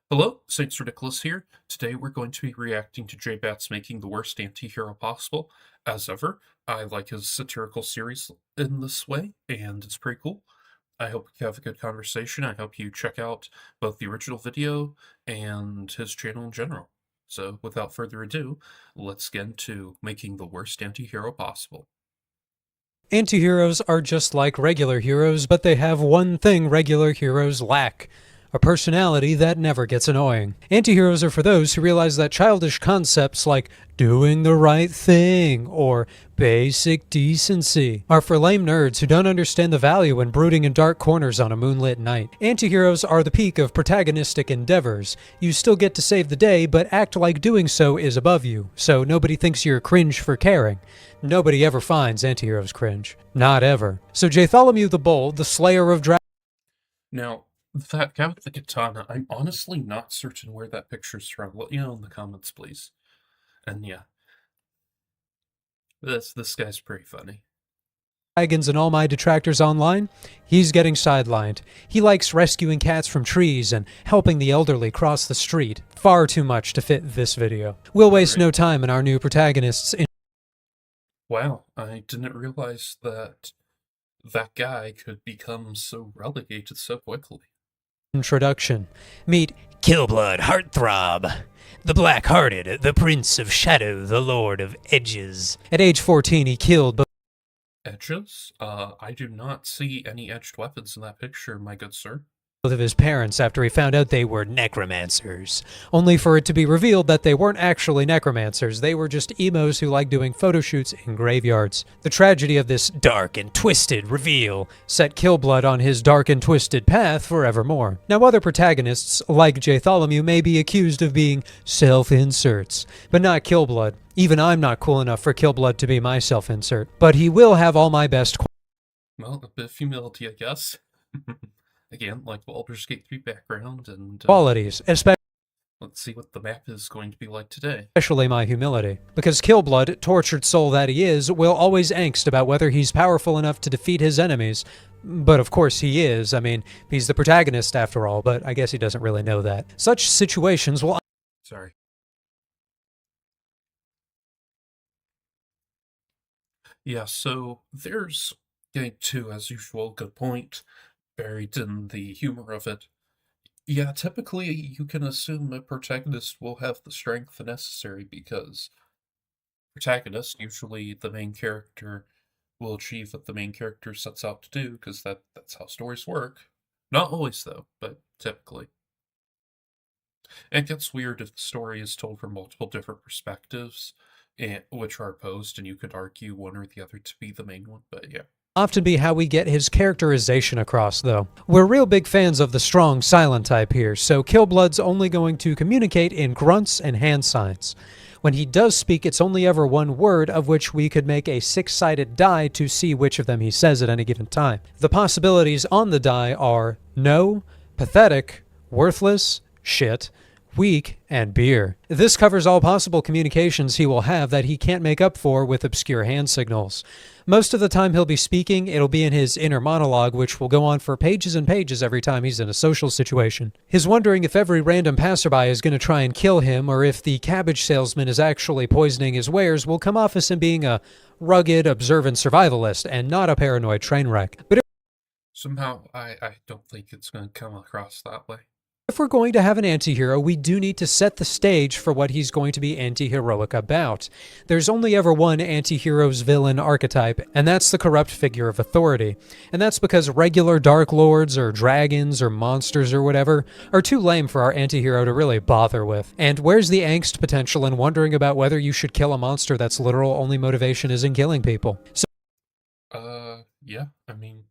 Hello, Saints Ridiculous here. Today we're going to be reacting to J-Bat's making the worst anti-hero possible. As ever, I like his satirical series in this way, and it's pretty cool. I hope you have a good conversation. I hope you check out both the original video and his channel in general. So, without further ado, let's get into making the worst anti-hero possible. Antiheroes are just like regular heroes, but they have one thing regular heroes lack: a personality that never gets annoying. Antiheroes are for those who realize that childish concepts like doing the right thing or basic decency are for lame nerds who don't understand the value in brooding in dark corners on a moonlit night. Antiheroes are the peak of protagonistic endeavors. You still get to save the day, but act like doing so is above you, so nobody thinks you're cringe for caring. Nobody ever finds antiheroes cringe. Not ever. So Jtholomew the Bold, the slayer of dragons. Now, that guy with the katana, I'm honestly not certain where that picture's from. Let me know in the comments, please. And yeah, this guy's pretty funny. And all my detractors online, he's getting sidelined. He likes rescuing cats from trees and helping the elderly cross the street. Far too much to fit this video. We'll waste no time in our new protagonists. Wow, I didn't realize that that guy could become so relegated so quickly. Introduction. Meet Killblood Heartthrob, the Black-Hearted, the Prince of Shadow, the Lord of Edges. At age 14, he killed both Edges? I do not see any edged weapons in that picture, my good sir. of his parents after he found out they were necromancers, only for it to be revealed that they weren't actually necromancers. They were just emos who liked doing photo shoots in graveyards. The tragedy of this dark and twisted reveal set Killblood on his dark and twisted path forevermore. Now, other protagonists, like Jtholomew, may be accused of being self-inserts, but not Killblood. Even I'm not cool enough for Killblood to be my self-insert, but he will have all my best Well, a bit of humility, I guess. Again, like Baldur's Gate 3 background, and qualities, especially. Let's see what the map is going to be like today. Especially my humility. Because Killblood, tortured soul that he is, will always angst about whether he's powerful enough to defeat his enemies. But of course he is. I mean, he's the protagonist after all, but I guess he doesn't really know that. Such situations will... Sorry. Yeah, so there's Gate 2, as usual, good point, buried in the humor of it. Yeah, typically you can assume a protagonist will have the strength necessary because protagonist, usually the main character, will achieve what the main character sets out to do because that's how stories work. Not always, though, but typically. It gets weird if the story is told from multiple different perspectives, which are opposed, and you could argue one or the other to be the main one, but yeah. Often be how we get his characterization across, though. We're real big fans of the strong, silent type here, so Killblood's only going to communicate in grunts and hand signs. When he does speak, it's only ever one word, of which we could make a six-sided die to see which of them he says at any given time. The possibilities on the die are no, pathetic, worthless, shit, weak, and beer. This covers all possible communications he will have that he can't make up for with obscure hand signals. Most of the time he'll be speaking, it'll be in his inner monologue, which will go on for pages and pages every time he's in a social situation. His wondering if every random passerby is going to try and kill him, or if the cabbage salesman is actually poisoning his wares, will come off as him being a rugged, observant survivalist, and not a paranoid train wreck. But somehow, I don't think it's going to come across that way. if we're going to have an anti-hero, we do need to set the stage for what he's going to be anti-heroic about. There's only ever one anti-hero's villain archetype, and that's the corrupt figure of authority. And that's because regular Dark Lords or dragons or monsters or whatever are too lame for our anti-hero to really bother with. And where's the angst potential in wondering about whether you should kill a monster that's literal only motivation is in killing people? Yeah, I mean,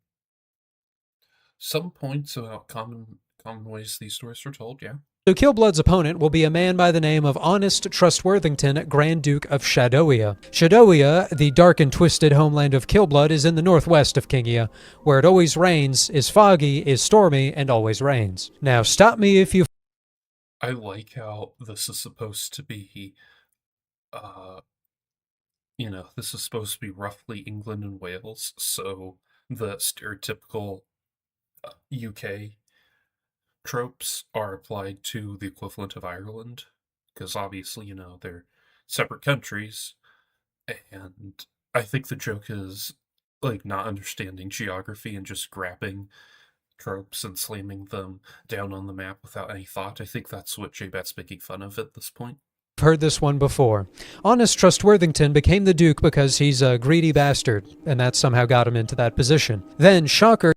some points about common ways these stories are told, yeah. So Killblood's opponent will be a man by the name of Honest Trustworthington, Grand Duke of Shadowia. Shadowia, the dark and twisted homeland of Killblood, is in the northwest of Kingia, where it always rains, is foggy, is stormy, and always rains. Now stop me if you... I like how this is supposed to be, this is supposed to be roughly England and Wales, so the stereotypical UK tropes are applied to the equivalent of Ireland, because obviously, they're separate countries, and I think the joke is like not understanding geography and just grabbing tropes and slamming them down on the map without any thought. I think that's what J-Bat's making fun of at this point. Heard this one before. Honest Trustworthington became the Duke because he's a greedy bastard, and that somehow got him into that position. Then, shocker,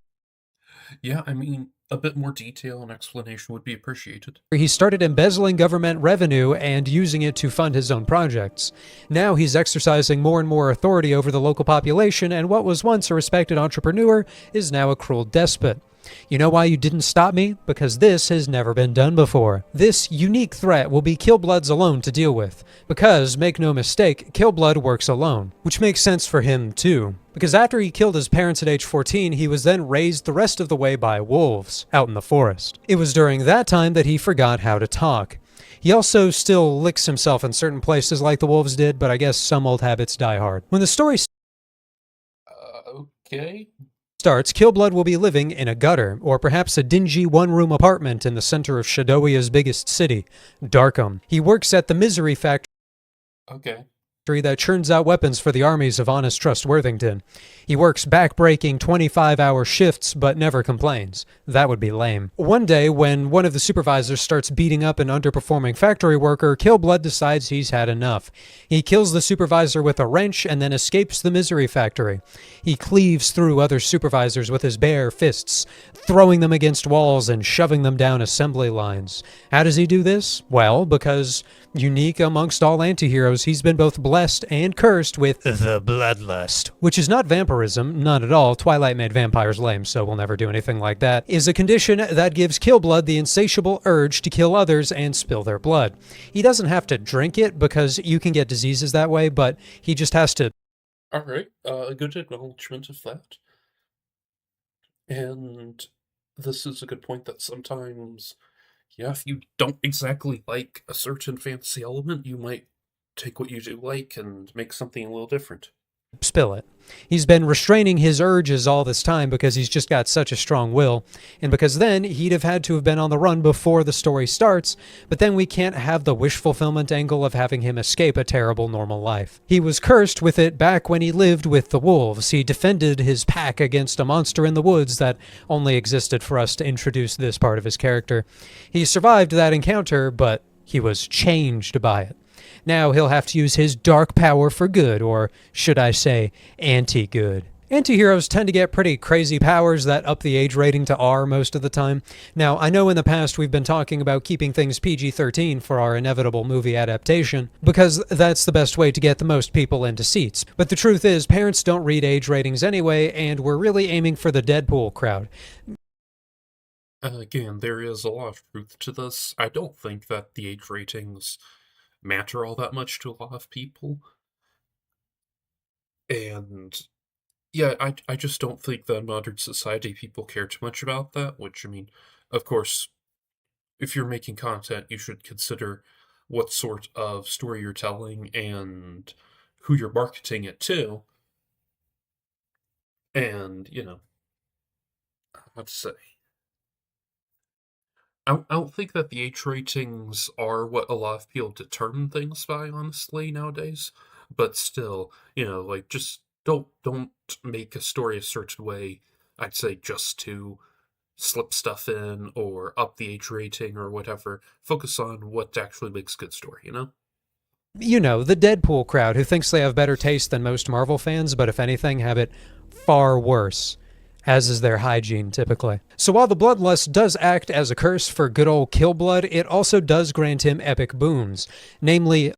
Yeah, I mean, a bit more detail and explanation would be appreciated. he started embezzling government revenue and using it to fund his own projects. Now he's exercising more and more authority over the local population, and what was once a respected entrepreneur is now a cruel despot. You know why you didn't stop me? Because this has never been done before. This unique threat will be Killblood's alone to deal with. Because, make no mistake, Killblood works alone. Which makes sense for him, too. Because after he killed his parents at age 14, he was then raised the rest of the way by wolves, out in the forest. It was during that time that he forgot how to talk. He also still licks himself in certain places like the wolves did, but I guess some old habits die hard. When the story Okay. starts, Killblood will be living in a gutter, or perhaps a dingy one-room apartment in the center of Shadowia's biggest city, Darkham. He works at the Misery Factory Okay. that churns out weapons for the armies of Honest Trustworthington. He works back-breaking 25-hour shifts, but never complains. That would be lame. One day, when one of the supervisors starts beating up an underperforming factory worker, Killblood decides he's had enough. He kills the supervisor with a wrench and then escapes the Misery Factory. He cleaves through other supervisors with his bare fists, throwing them against walls and shoving them down assembly lines. How does he do this? Well, because unique amongst all antiheroes, he's been both blessed and cursed with the bloodlust, which is not vampirism, not at all. Twilight made vampires lame, so we'll never do anything like that. Is a condition that gives Killblood the insatiable urge to kill others and spill their blood. He doesn't have to drink it because you can get diseases that way, but he just has to. All right. A good acknowledgement of that. And this is a good point that sometimes, yeah, if you don't exactly like a certain fantasy element, you might take what you do like and make something a little different. Spill it. He's been restraining his urges all this time because he's just got such a strong will, and because then he'd have had to have been on the run before the story starts, but then we can't have the wish fulfillment angle of having him escape a terrible normal life. He was cursed with it back when he lived with the wolves. He defended his pack against a monster in the woods that only existed for us to introduce this part of his character. He survived that encounter, but he was changed by it. Now he'll have to use his dark power for good, or should I say, anti-good. Antiheroes tend to get pretty crazy powers that up the age rating to R most of the time. Now, I know in the past we've been talking about keeping things PG-13 for our inevitable movie adaptation, because that's the best way to get the most people into seats. But the truth is, parents don't read age ratings anyway, and we're really aiming for the Deadpool crowd. Again, there is a lot of truth to this. I don't think that the age ratings matter all that much to a lot of people. And yeah, I just don't think that in modern society people care too much about that, which, I mean, of course, if you're making content, you should consider what sort of story you're telling and who you're marketing it to. And, how to say. I don't think that the age ratings are what a lot of people determine things by, honestly, nowadays. But still, like just don't make a story a certain way. I'd say just to slip stuff in or up the age rating or whatever. Focus on what actually makes a good story, you know? You know, the Deadpool crowd who thinks they have better taste than most Marvel fans, but if anything, have it far worse, as is their hygiene typically. So while the Bloodlust does act as a curse for good old Killblood, it also does grant him epic boons, namely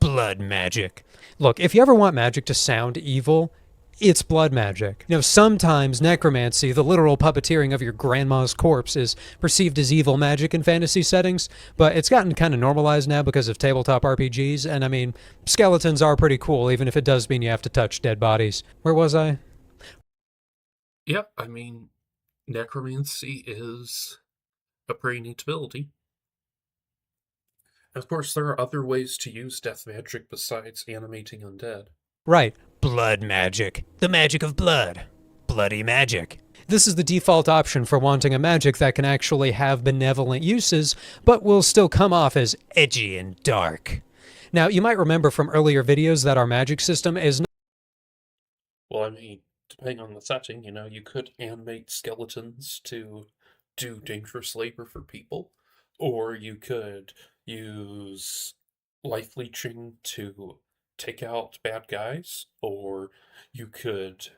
blood magic. Look, if you ever want magic to sound evil, it's blood magic. You know, sometimes necromancy, the literal puppeteering of your grandma's corpse, is perceived as evil magic in fantasy settings, but it's gotten kind of normalized now because of tabletop RPGs, and I mean, skeletons are pretty cool, even if it does mean you have to touch dead bodies. Where was I? Yeah, I mean, necromancy is a pretty neat ability. Of course, there are other ways to use death magic besides animating undead. Right. Blood magic. The magic of blood. bloody magic. This is the default option for wanting a magic that can actually have benevolent uses, but will still come off as edgy and dark. Now, you might remember from earlier videos that our magic system is not. Well, I mean, depending on the setting, you could animate skeletons to do dangerous labor for people, or you could use life leeching to take out bad guys, or you could,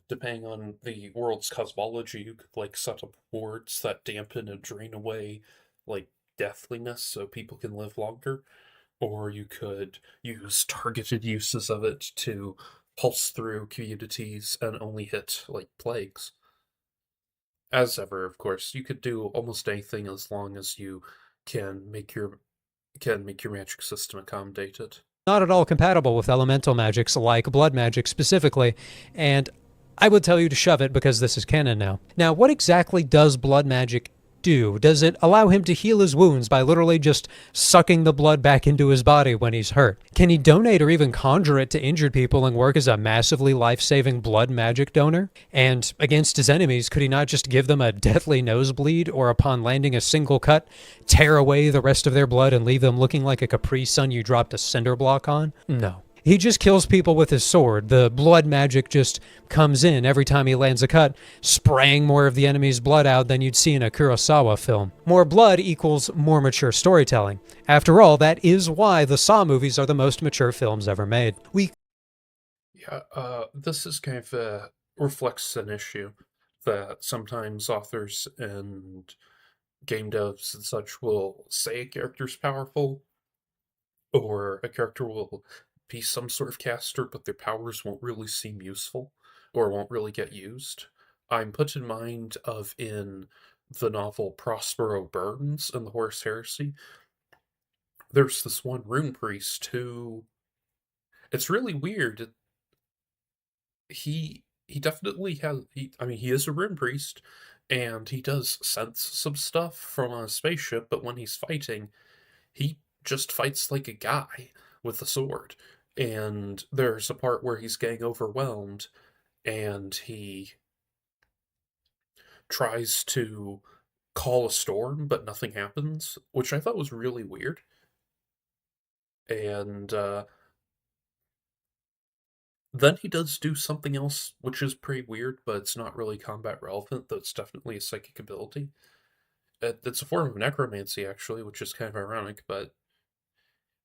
depending on the world's cosmology, you could like set up wards that dampen and drain away like deathliness so people can live longer, or you could use targeted uses of it to pulse through communities and only hit like plagues. As ever, of course, you could do almost anything as long as you can make your magic system accommodate it. Not at all compatible with elemental magics like blood magic specifically, and I would tell you to shove it because this is canon now. Now, what exactly does blood magic do? Does it allow him to heal his wounds by literally just sucking the blood back into his body when he's hurt? Can he donate or even conjure it to injured people and work as a massively life-saving blood magic donor? And against his enemies, could he not just give them a deathly nosebleed, or upon landing a single cut, tear away the rest of their blood and leave them looking like a Capri Sun you dropped a cinder block on? No. He just kills people with his sword. The blood magic just comes in every time he lands a cut, spraying more of the enemy's blood out than you'd see in a Kurosawa film. More blood equals more mature storytelling. After all, that is why the Saw movies are the most mature films ever made. This is kind of reflects an issue that sometimes authors and game devs and such will say a character's powerful, or a character will be some sort of caster, but their powers won't really seem useful or won't really get used. I'm put in mind of in the novel Prospero Burns and the Horus Heresy. There's this one rune priest who, it's really weird. He definitely has. He is a rune priest, and he does sense some stuff from a spaceship. But when he's fighting, he just fights like a guy with a sword. And there's a part where he's getting overwhelmed, and he tries to call a storm, but nothing happens, which I thought was really weird. And then he does do something else, which is pretty weird, but it's not really combat relevant, though it's definitely a psychic ability. It's a form of necromancy, actually, which is kind of ironic, but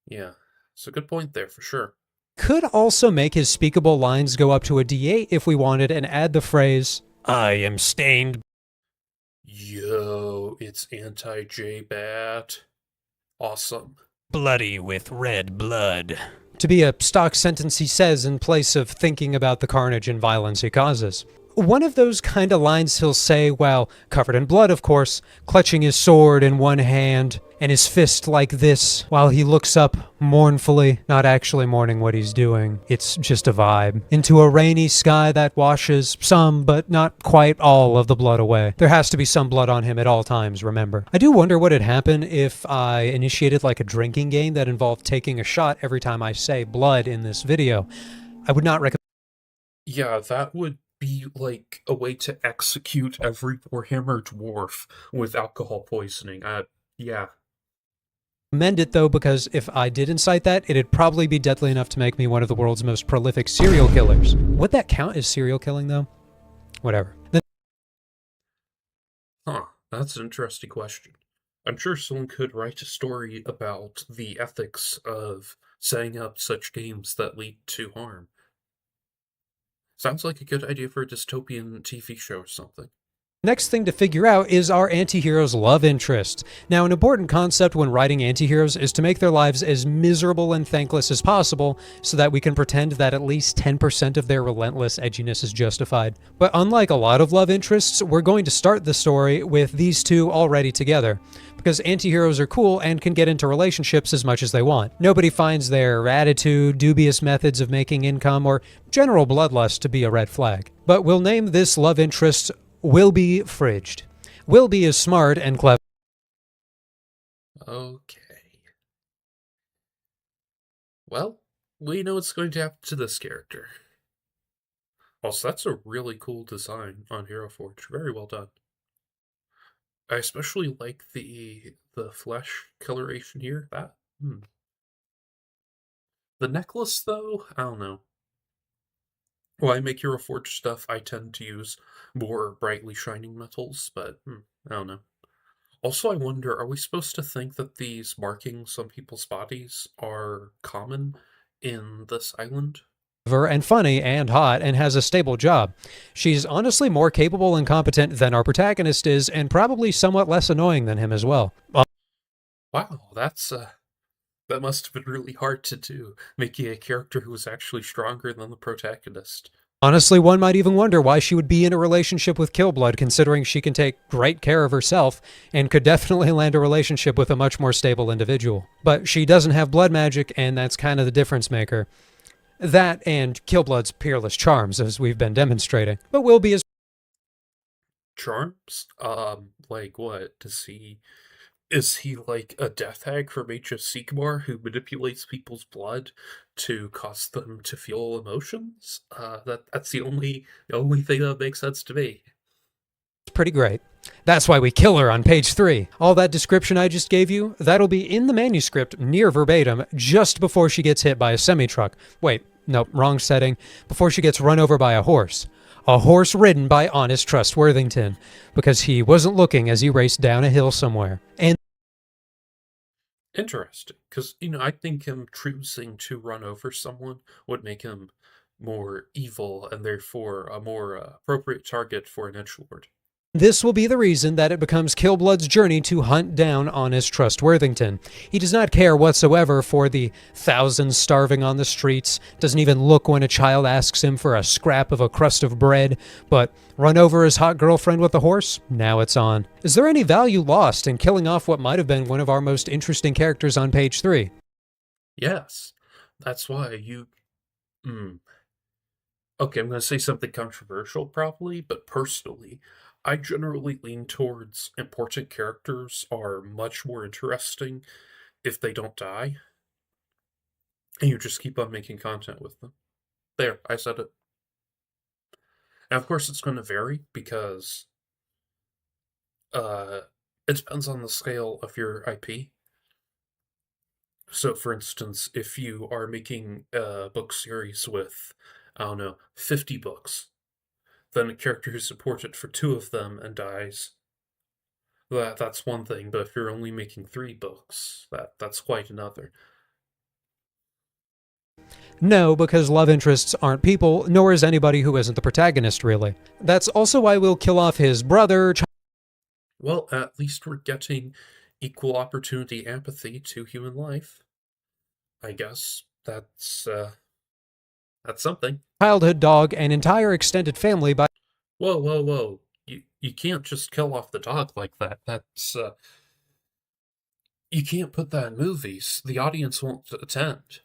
yeah. It's a good point there, for sure. Could also make his speakable lines go up to a D8 if we wanted, and add the phrase, "I am stained." Yo, it's anti-J-Bat. Awesome. Bloody with red blood. To be a stock sentence he says in place of thinking about the carnage and violence he causes. One of those kind of lines he'll say while covered in blood, of course, clutching his sword in one hand and his fist like this while he looks up mournfully, not actually mourning what he's doing. It's just a vibe. Into a rainy sky that washes some, but not quite all of the blood away. There has to be some blood on him at all times, remember. I do wonder what would happen if I initiated like a drinking game that involved taking a shot every time I say blood in this video. I would not recommend. Yeah, that would be like a way to execute every Warhammer dwarf with alcohol poisoning. Yeah. Recommend it though, because if I did incite that, it'd probably be deadly enough to make me one of the world's most prolific serial killers. Would that count as serial killing though? Whatever. Huh, that's an interesting question. I'm sure someone could write a story about the ethics of setting up such games that lead to harm. Sounds like a good idea for a dystopian TV show or something. Next thing to figure out is our anti-hero's love interest. Now, an important concept when writing anti-heroes is to make their lives as miserable and thankless as possible so that we can pretend that at least 10% of their relentless edginess is justified. But unlike a lot of love interests, we're going to start the story with these two already together, because anti-heroes are cool and can get into relationships as much as they want. Nobody finds their attitude, dubious methods of making income, or general bloodlust to be a red flag. But we'll name this love interest Wilby Fridged. Wilby is smart and clever. Okay. Well, we know what's going to happen to this character. Also, that's a really cool design on Hero Forge. Very well done. I especially like the flesh coloration here. The necklace, though, I don't know. When I make Hero Forge stuff, I tend to use more brightly shining metals, but I don't know. Also, I wonder, are we supposed to think that these markings on people's bodies are common in this island? And funny and hot and has a stable job. She's honestly more capable and competent than our protagonist is, and probably somewhat less annoying than him as well. Wow, that must have been really hard to do, making a character who was actually stronger than the protagonist. Honestly, one might even wonder why she would be in a relationship with Killblood, considering she can take great care of herself and could definitely land a relationship with a much more stable individual. But she doesn't have blood magic, and that's kind of the difference maker. That and Killblood's peerless charms, as we've been demonstrating. But will be as Charms? Like what? Is he like a death hag from Age of Sigmar who manipulates people's blood to cause them to feel emotions? That's the only thing that makes sense to me. pretty great. That's why we kill her on page 3. All that description I just gave you, that'll be in the manuscript near verbatim just before she gets hit by a semi-truck. Wait, nope, wrong setting. Before she gets run over by a horse. A horse ridden by honest Trustworthington, because he wasn't looking as he raced down a hill somewhere. And Interesting, because I think him choosing to run over someone would make him more evil and therefore a more appropriate target for an edgelord. this will be the reason that it becomes Killblood's journey to hunt down honest Trustworthington. He does not care whatsoever for the thousands starving on the streets, doesn't even look when a child asks him for a scrap of a crust of bread, but run over his hot girlfriend with a horse? Now it's on. Is there any value lost in killing off what might have been one of our most interesting characters on page 3? Yes, that's why you. Hmm. Okay, I'm going to say something controversial probably, but personally, I generally lean towards important characters are much more interesting if they don't die, and you just keep on making content with them. There, I said it. And of course, it's going to vary because uh, it depends on the scale of your IP. So, for instance, if you are making a book series with, I don't know, 50 books, then a character who's supported for 2 of them and dies, that's one thing. But if you're only making 3 books, that's quite another. No, because love interests aren't people, nor is anybody who isn't the protagonist, really. That's also why we'll kill off his brother. Well, at least we're getting equal opportunity empathy to human life. I guess that's something. Childhood dog, and entire extended family by Whoa, whoa, whoa! You can't just kill off the dog like that. You can't put that in movies. The audience won't attend.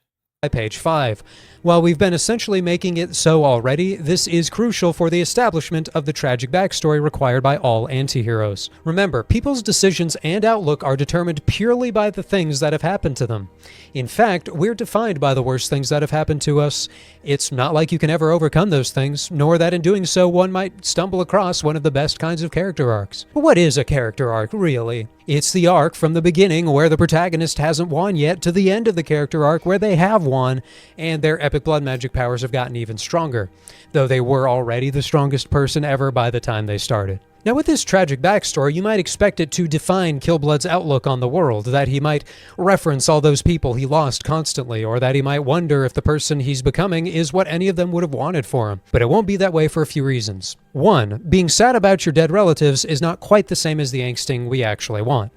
page 5. While we've been essentially making it so already, this is crucial for the establishment of the tragic backstory required by all antiheroes. Remember, people's decisions and outlook are determined purely by the things that have happened to them. In fact, we're defined by the worst things that have happened to us. It's not like you can ever overcome those things, nor that in doing so one might stumble across one of the best kinds of character arcs. But what is a character arc, really? It's the arc from the beginning where the protagonist hasn't won yet to the end of the character arc where they have won, and their epic blood magic powers have gotten even stronger, though they were already the strongest person ever by the time they started. Now, with this tragic backstory, you might expect it to define Killblood's outlook on the world, that he might reference all those people he lost constantly, or that he might wonder if the person he's becoming is what any of them would have wanted for him. But it won't be that way for a few reasons. 1. Being sad about your dead relatives is not quite the same as the angsting we actually want.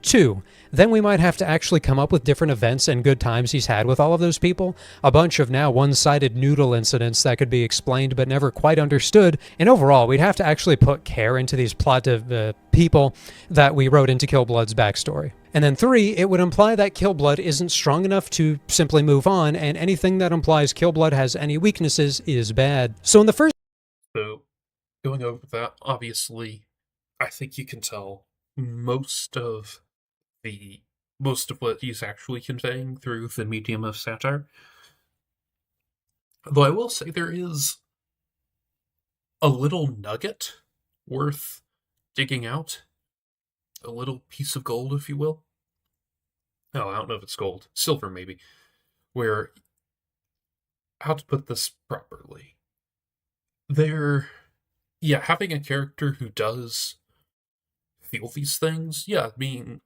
2. Then we might have to actually come up with different events and good times he's had with all of those people. A bunch of now one-sided noodle incidents that could be explained but never quite understood. And overall, we'd have to actually put care into these plot people that we wrote into Killblood's backstory. And then 3, it would imply that Killblood isn't strong enough to simply move on, and anything that implies Killblood has any weaknesses is bad. So in the first... So, going over that, obviously, I think you can tell most of what he's actually conveying through the medium of satire. Though I will say there is a little nugget worth digging out, a little piece of gold, if you will. Oh, I don't know if it's gold, silver maybe. Where, how to put this properly? They're, yeah, having a character who does feel these things, yeah, means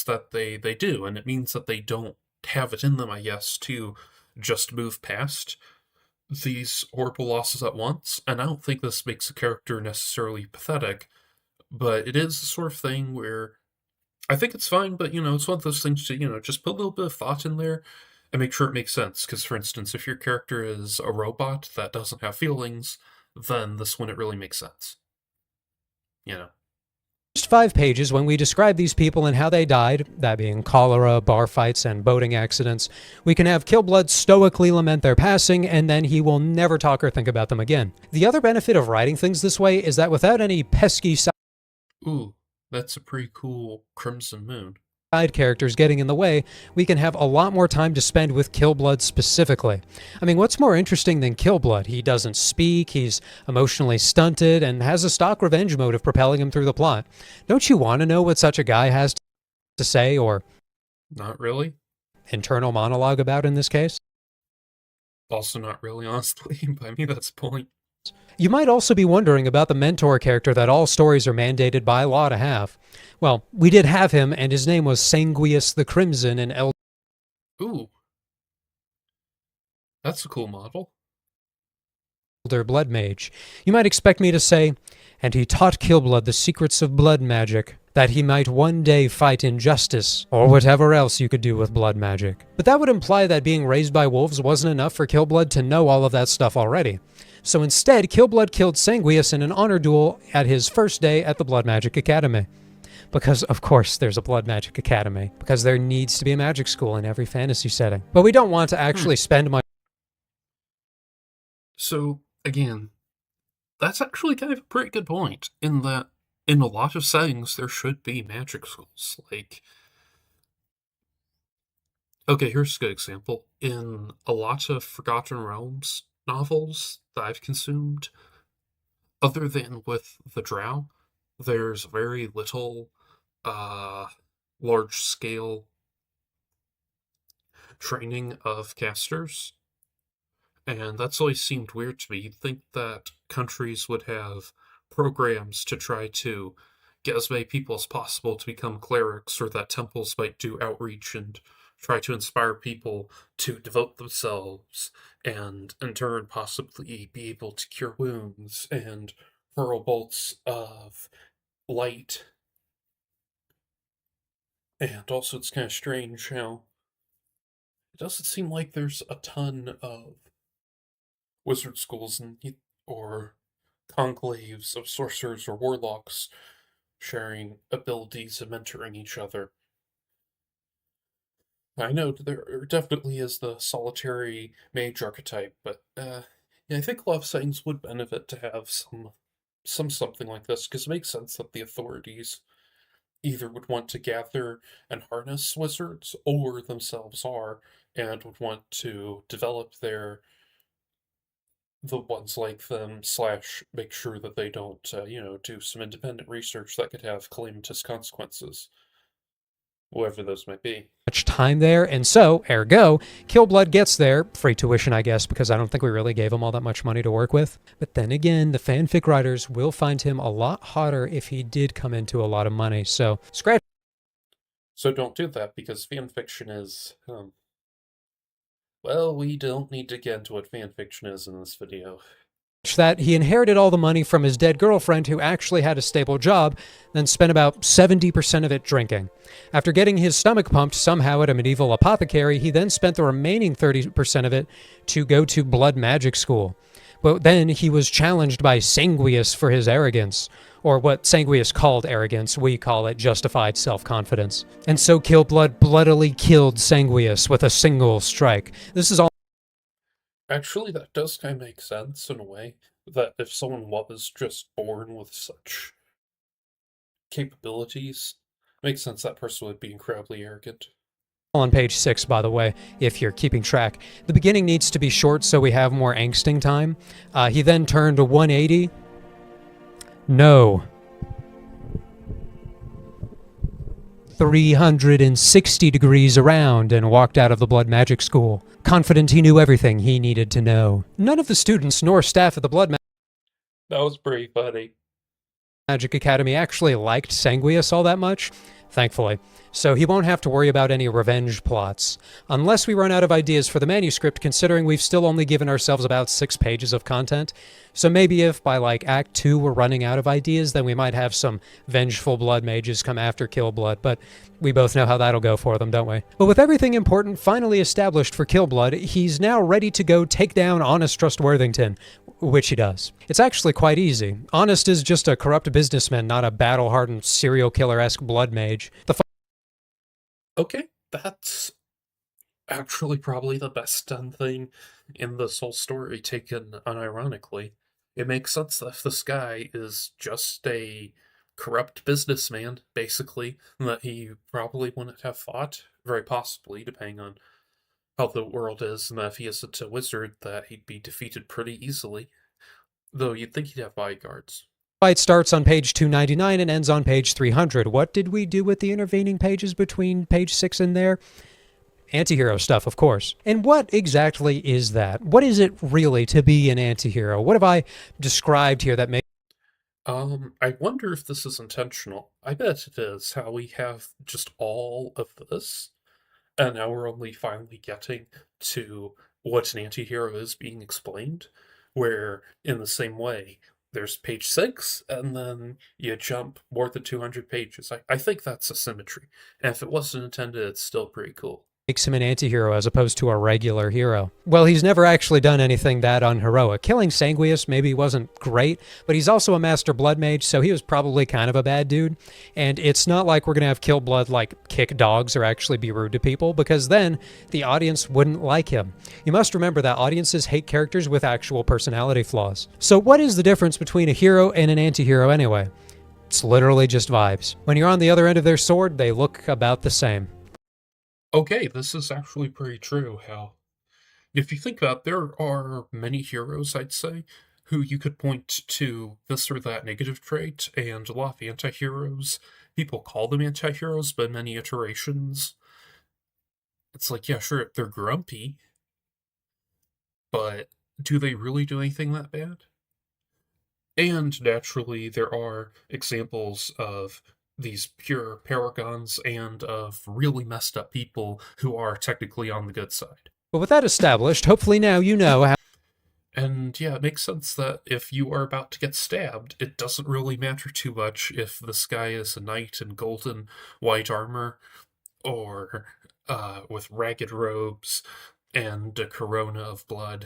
that they do, and it means that they don't have it in them, I guess, to just move past these horrible losses at once. And I don't think this makes a character necessarily pathetic, but it is the sort of thing where I think it's fine, but it's one of those things to, just put a little bit of thought in there and make sure it makes sense. Because, for instance, if your character is a robot that doesn't have feelings, then this wouldn't really make sense. You know. First 5 pages, when we describe these people and how they died, that being cholera, bar fights, and boating accidents, we can have Killblood stoically lament their passing, and then he will never talk or think about them again. The other benefit of writing things this way is that without any pesky Ooh, that's a pretty cool Crimson Moon. side characters getting in the way, we can have a lot more time to spend with Killblood specifically. I mean, what's more interesting than Killblood? He doesn't speak, he's emotionally stunted, and has a stock revenge motive propelling him through the plot. Don't you want to know what such a guy has to say, or Not really. internal monologue about in this case? Also, not really, honestly, but I mean, that's the point. You might also be wondering about the mentor character that all stories are mandated by law to have. Well, we did have him, and his name was Sanguius the Crimson in Ooh, that's a cool model. Elder Blood Mage. You might expect me to say, and he taught Killblood the secrets of blood magic, that he might one day fight injustice, or whatever else you could do with blood magic. But that would imply that being raised by wolves wasn't enough for Killblood to know all of that stuff already. So instead, Killblood killed Sanguius in an honor duel at his first day at the Blood Magic Academy. Because, of course, there's a Blood Magic Academy. Because there needs to be a magic school in every fantasy setting. But we don't want to actually spend much. So, again, that's actually kind of a pretty good point, in that in a lot of settings there should be magic schools. Like, okay, here's a good example. In a lot of Forgotten Realms novels that I've consumed, other than with the Drow, there's very little large scale training of casters. And that's always seemed weird to me. You'd think that countries would have programs to try to get as many people as possible to become clerics, or that temples might do outreach and try to inspire people to devote themselves and, in turn, possibly be able to cure wounds and hurl bolts of light. And also, it's kind of strange how it doesn't seem like there's a ton of wizard schools or conclaves of sorcerers or warlocks sharing abilities and mentoring each other. I know there definitely is the solitary mage archetype, but yeah, I think a lot of settings would benefit to have some something like this, because it makes sense that the authorities either would want to gather and harness wizards, or themselves are, and would want to develop the ones like them, slash make sure that they don't do some independent research that could have calamitous consequences, whatever those might be. Much time there, and so, ergo, Killblood gets there, free tuition I guess, because I don't think we really gave him all that much money to work with. But then again, the fanfic writers will find him a lot hotter if he did come into a lot of money, so scratch. So don't do that, because fanfiction is, well, we don't need to get into what fanfiction is in this video. That he inherited all the money from his dead girlfriend who actually had a stable job, then spent about 70% of it drinking. After getting his stomach pumped somehow at a medieval apothecary, he then spent the remaining 30% of it to go to blood magic school. But then he was challenged by Sanguius for his arrogance, or what Sanguius called arrogance, we call it justified self-confidence. And so Killblood bloodily killed Sanguius with a single strike. This is all. Actually, that does kind of make sense in a way, that if someone was just born with such capabilities, it makes sense that person would be incredibly arrogant. On page 6, by the way, if you're keeping track. The beginning needs to be short so we have more angsting time. He then turned to 180. No. 360 degrees around and walked out of the blood magic school, confident he knew everything he needed to know. None of the students nor staff at the blood That was pretty funny. magic academy actually liked Sanguius all that much, thankfully, so he won't have to worry about any revenge plots. Unless we run out of ideas for the manuscript, considering we've still only given ourselves about 6 pages of content. So maybe if by like Act 2 we're running out of ideas, then we might have some vengeful blood mages come after Killblood, but we both know how that'll go for them, don't we? But with everything important finally established for Killblood, he's now ready to go take down Honest Trustworthington, which he does. It's actually quite easy. Honest is just a corrupt businessman, not a battle-hardened serial killer-esque blood mage. Okay, that's actually probably the best done thing in this whole story, taken unironically. It makes sense that if this guy is just a corrupt businessman, basically, that he probably wouldn't have fought, very possibly, depending on how the world is, and that if he isn't a wizard, that he'd be defeated pretty easily. Though you'd think he'd have bodyguards. Fight starts on page 299 and ends on page 300. What did we do with the intervening pages between page 6 and there? Antihero stuff, of course. And what exactly is that? What is it really to be an antihero? What have I described here that makes I wonder if this is intentional. I bet it is, how we have just all of this, and now we're only finally getting to what an antihero is being explained, where, in the same way, there's page 6, and then you jump more than 200 pages. I think that's a symmetry, and if it wasn't intended, it's still pretty cool. him an antihero as opposed to a regular hero? Well, he's never actually done anything that unheroic. Killing Sanguius maybe wasn't great, but he's also a master blood mage, so he was probably kind of a bad dude. And it's not like we're going to have Killblood like kick dogs or actually be rude to people, because then the audience wouldn't like him. You must remember that audiences hate characters with actual personality flaws. So what is the difference between a hero and an antihero anyway? It's literally just vibes. When you're on the other end of their sword, they look about the same. Okay, this is actually pretty true, how, if you think about it, there are many heroes, I'd say, who you could point to this or that negative trait, and a lot of anti-heroes, people call them anti-heroes, but in many iterations, it's like, yeah, sure, they're grumpy, but do they really do anything that bad? And naturally, there are examples of these pure paragons and of really messed up people who are technically on the good side. But with that established, hopefully now you know how And yeah, it makes sense that if you are about to get stabbed, it doesn't really matter too much if this guy is a knight in golden white armor or with ragged robes and a corona of blood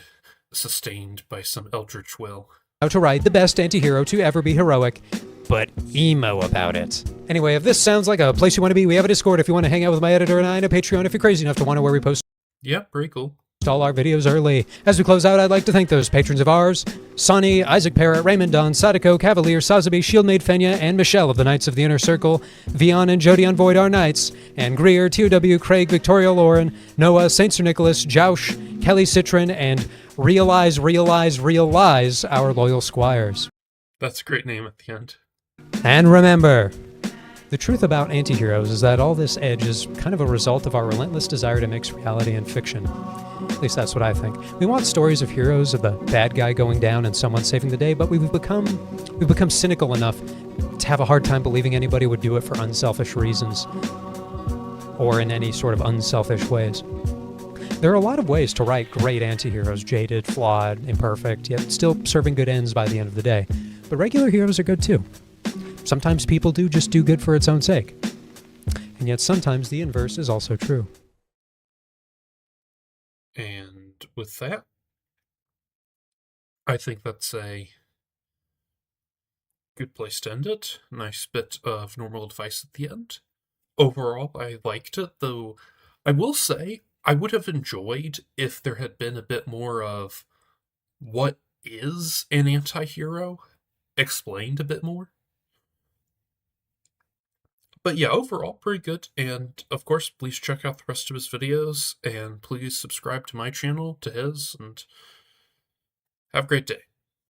sustained by some eldritch will. to write the best antihero to ever be heroic, but emo about it. Anyway, if this sounds like a place you want to be, we have a Discord if you want to hang out with my editor and I, and a Patreon if you're crazy enough to want to where we post Yeah, pretty cool. all our videos early. As we close out, I'd like to thank those patrons of ours: Sonny, Isaac Parrott, Raymond Don, Sadako, Cavalier, Sazabi, Shieldmaid Fenya, and Michelle of the Knights of the Inner Circle, Vion and Jody on Void Our Knights, and Greer, TOW, Craig, Victoria Lauren, Noah, Saint Sir Nicholas, Joush, Kelly Citron, and Realize, our loyal squires. That's a great name at the end. And remember, the truth about antiheroes is that all this edge is kind of a result of our relentless desire to mix reality and fiction. At least that's what I think. We want stories of heroes, of the bad guy going down and someone saving the day, but we've become cynical enough to have a hard time believing anybody would do it for unselfish reasons or in any sort of unselfish ways. There are a lot of ways to write great antiheroes: jaded, flawed, imperfect, yet still serving good ends by the end of the day. But regular heroes are good too. Sometimes people do just do good for its own sake. And yet sometimes the inverse is also true. And with that, I think that's a good place to end it. Nice bit of normal advice at the end. Overall, I liked it, though I will say I would have enjoyed if there had been a bit more of what is an anti-hero explained a bit more. But yeah, overall, pretty good. And of course, please check out the rest of his videos, and please subscribe to my channel, to his, and have a great day.